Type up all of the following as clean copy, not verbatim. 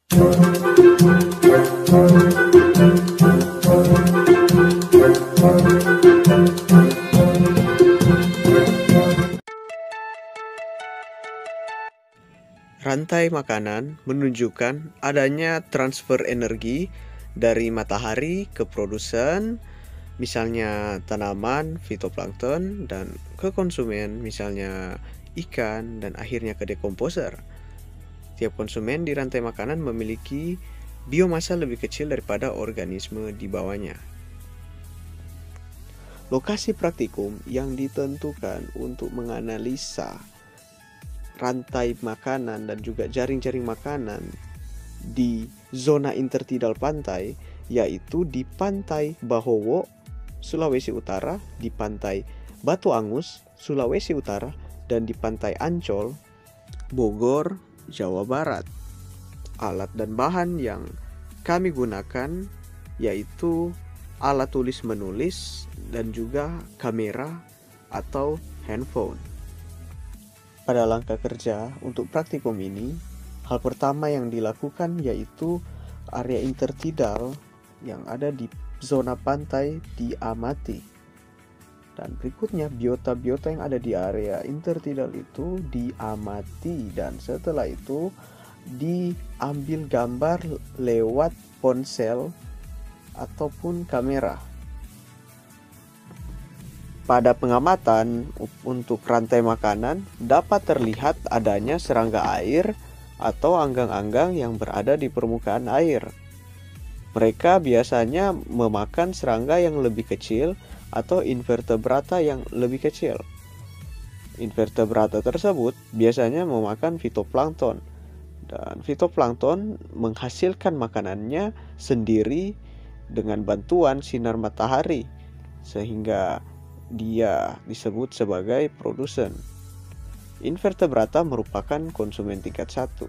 Rantai makanan menunjukkan adanya transfer energi dari matahari ke produsen, misalnya tanaman, fitoplankton, dan ke konsumen, misalnya ikan, dan akhirnya ke dekomposer. Tiap konsumen di rantai makanan memiliki biomasa lebih kecil daripada organisme di bawahnya. Lokasi praktikum yang ditentukan untuk menganalisa rantai makanan dan juga jaring-jaring makanan di zona intertidal pantai, yaitu di Pantai Bahowo, Sulawesi Utara, di Pantai Batu Angus, Sulawesi Utara, dan di Pantai Ancol, Bogor, Jawa Barat. Alat dan bahan yang kami gunakan yaitu alat tulis menulis dan juga kamera atau handphone. Pada langkah kerja untuk praktikum ini, hal pertama yang dilakukan yaitu area intertidal yang ada di zona pantai diamati. Dan berikutnya biota-biota yang ada di area intertidal itu diamati, dan setelah itu diambil gambar lewat ponsel ataupun kamera. Pada pengamatan untuk rantai makanan dapat terlihat adanya serangga air atau anggang-anggang yang berada di permukaan air. Mereka biasanya memakan serangga yang lebih kecil atau invertebrata yang lebih kecil. Invertebrata tersebut biasanya memakan fitoplankton, dan fitoplankton menghasilkan makanannya sendiri dengan bantuan sinar matahari, sehingga dia disebut sebagai produsen. Invertebrata merupakan konsumen tingkat 1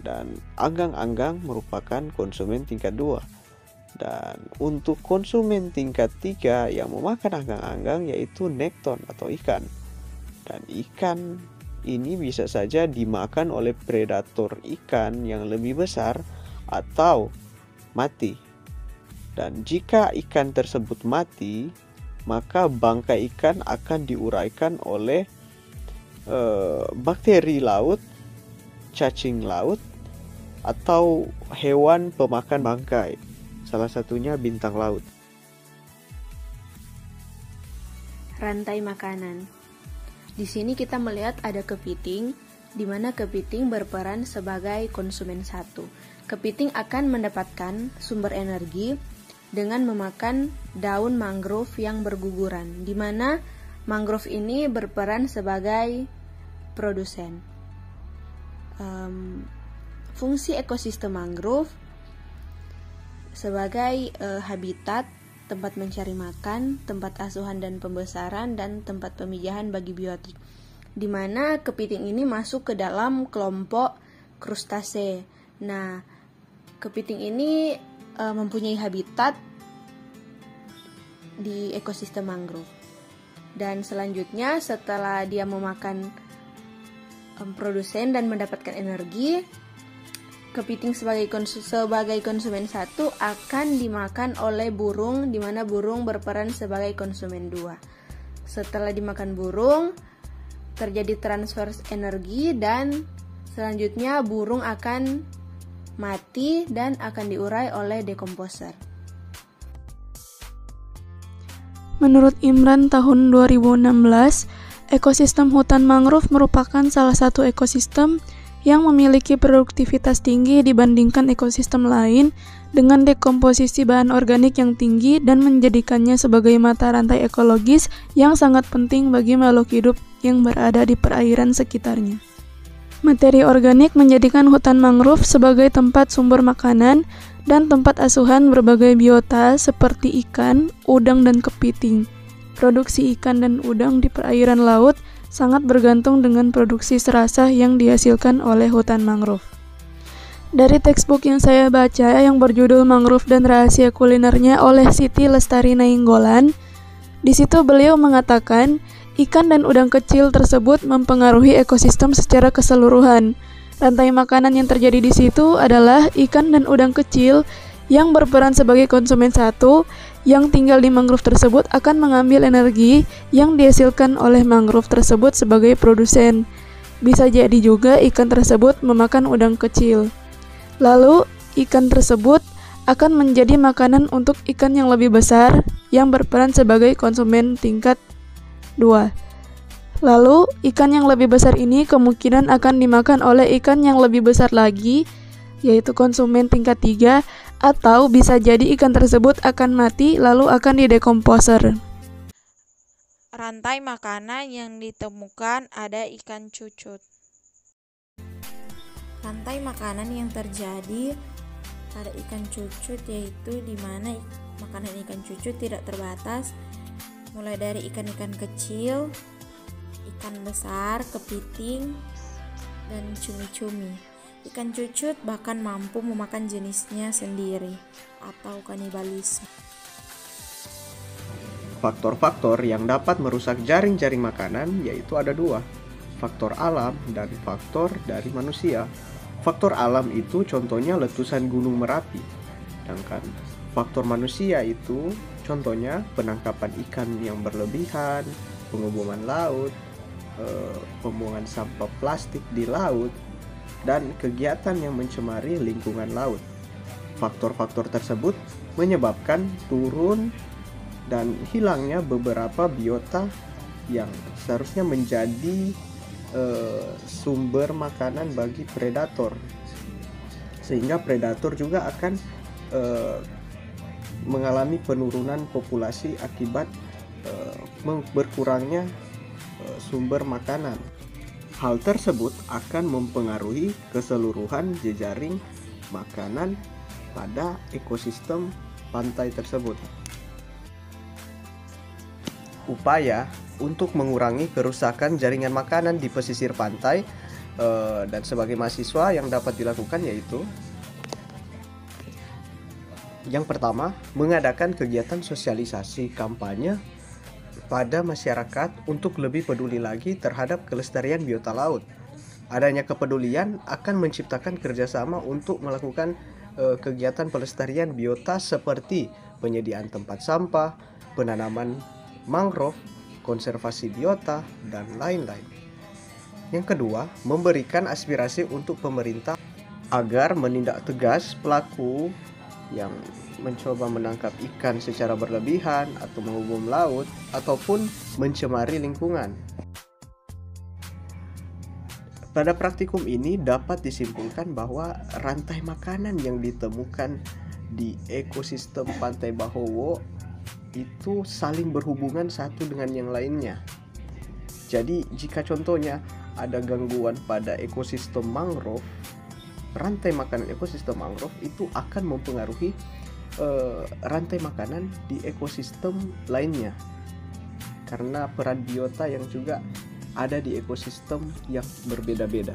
dan anggang-anggang merupakan konsumen tingkat 2. Dan untuk konsumen tingkat 3 yang memakan anggang-anggang yaitu nekton atau ikan. Dan ikan ini bisa saja dimakan oleh predator ikan yang lebih besar atau mati. Dan jika ikan tersebut mati, maka bangkai ikan akan diuraikan oleh bakteri laut, cacing laut, atau hewan pemakan bangkai, salah satunya bintang laut. Rantai makanan. Di sini kita melihat ada kepiting, di mana kepiting berperan sebagai konsumen 1. Kepiting akan mendapatkan sumber energi dengan memakan daun mangrove yang berguguran, di mana mangrove ini berperan sebagai produsen. Fungsi ekosistem mangrove sebagai habitat, tempat mencari makan, tempat asuhan dan pembesaran, dan tempat pemijahan bagi biotik, di mana kepiting ini masuk ke dalam kelompok krustase. Nah, kepiting ini mempunyai habitat di ekosistem mangrove. Dan selanjutnya setelah dia memakan produsen dan mendapatkan energi, kepiting sebagai konsumen 1 akan dimakan oleh burung, di mana burung berperan sebagai konsumen 2. Setelah dimakan burung, terjadi transfer energi dan selanjutnya burung akan mati dan akan diurai oleh dekomposer. Menurut Imran tahun 2016, ekosistem hutan mangrove merupakan salah satu ekosistem yang memiliki produktivitas tinggi dibandingkan ekosistem lain dengan dekomposisi bahan organik yang tinggi dan menjadikannya sebagai mata rantai ekologis yang sangat penting bagi makhluk hidup yang berada di perairan sekitarnya. Materi organik menjadikan hutan mangrove sebagai tempat sumber makanan dan tempat asuhan berbagai biota seperti ikan, udang, dan kepiting. Produksi ikan dan udang di perairan laut sangat bergantung dengan produksi serasah yang dihasilkan oleh hutan mangrove. Dari textbook yang saya baca yang berjudul Mangrove dan Rahasia Kulinernya oleh Siti Lestari Nainggolan, di situ beliau mengatakan ikan dan udang kecil tersebut mempengaruhi ekosistem secara keseluruhan. Rantai makanan yang terjadi di situ adalah ikan dan udang kecil yang berperan sebagai konsumen satu yang tinggal di mangrove tersebut akan mengambil energi yang dihasilkan oleh mangrove tersebut sebagai produsen. Bisa jadi juga ikan tersebut memakan udang kecil. Lalu, ikan tersebut akan menjadi makanan untuk ikan yang lebih besar yang berperan sebagai konsumen tingkat 2. Lalu, ikan yang lebih besar ini kemungkinan akan dimakan oleh ikan yang lebih besar lagi, yaitu konsumen tingkat 3, atau bisa jadi ikan tersebut akan mati lalu akan didekomposer. Rantai makanan yang ditemukan ada ikan cucut. Rantai makanan yang terjadi pada ikan cucut yaitu di mana makanan ikan cucut tidak terbatas, mulai dari ikan-ikan kecil, ikan besar, kepiting, dan cumi-cumi. Ikan cucut bahkan mampu memakan jenisnya sendiri atau kanibalisme. Faktor-faktor yang dapat merusak jaring-jaring makanan yaitu ada dua, faktor alam dan faktor dari manusia. Faktor alam itu contohnya letusan Gunung Merapi, sedangkan faktor manusia itu contohnya penangkapan ikan yang berlebihan, pengubuman laut, pembuangan sampah plastik di laut, dan kegiatan yang mencemari lingkungan laut. Faktor-faktor tersebut menyebabkan turun dan hilangnya beberapa biota yang seharusnya menjadi sumber makanan bagi predator, sehingga predator juga akan mengalami penurunan populasi akibat berkurangnya sumber makanan. Hal tersebut akan mempengaruhi keseluruhan jejaring makanan pada ekosistem pantai tersebut. Upaya untuk mengurangi kerusakan jaringan makanan di pesisir pantai dan sebagai mahasiswa yang dapat dilakukan yaitu yang pertama, mengadakan kegiatan sosialisasi kampanye pada masyarakat untuk lebih peduli lagi terhadap kelestarian biota laut. Adanya kepedulian akan menciptakan kerjasama untuk melakukan kegiatan pelestarian biota seperti penyediaan tempat sampah, penanaman mangrove, konservasi biota, dan lain-lain. Yang kedua, memberikan aspirasi untuk pemerintah agar menindak tegas pelaku yang mencoba menangkap ikan secara berlebihan atau menghubung laut ataupun mencemari lingkungan. Pada praktikum ini dapat disimpulkan bahwa rantai makanan yang ditemukan di ekosistem Pantai Bahowo itu saling berhubungan satu dengan yang lainnya. Jadi jika contohnya ada gangguan pada ekosistem mangrove, rantai makanan ekosistem mangrove itu akan mempengaruhi rantai makanan di ekosistem lainnya, karena peran biota yang juga ada di ekosistem yang berbeda-beda.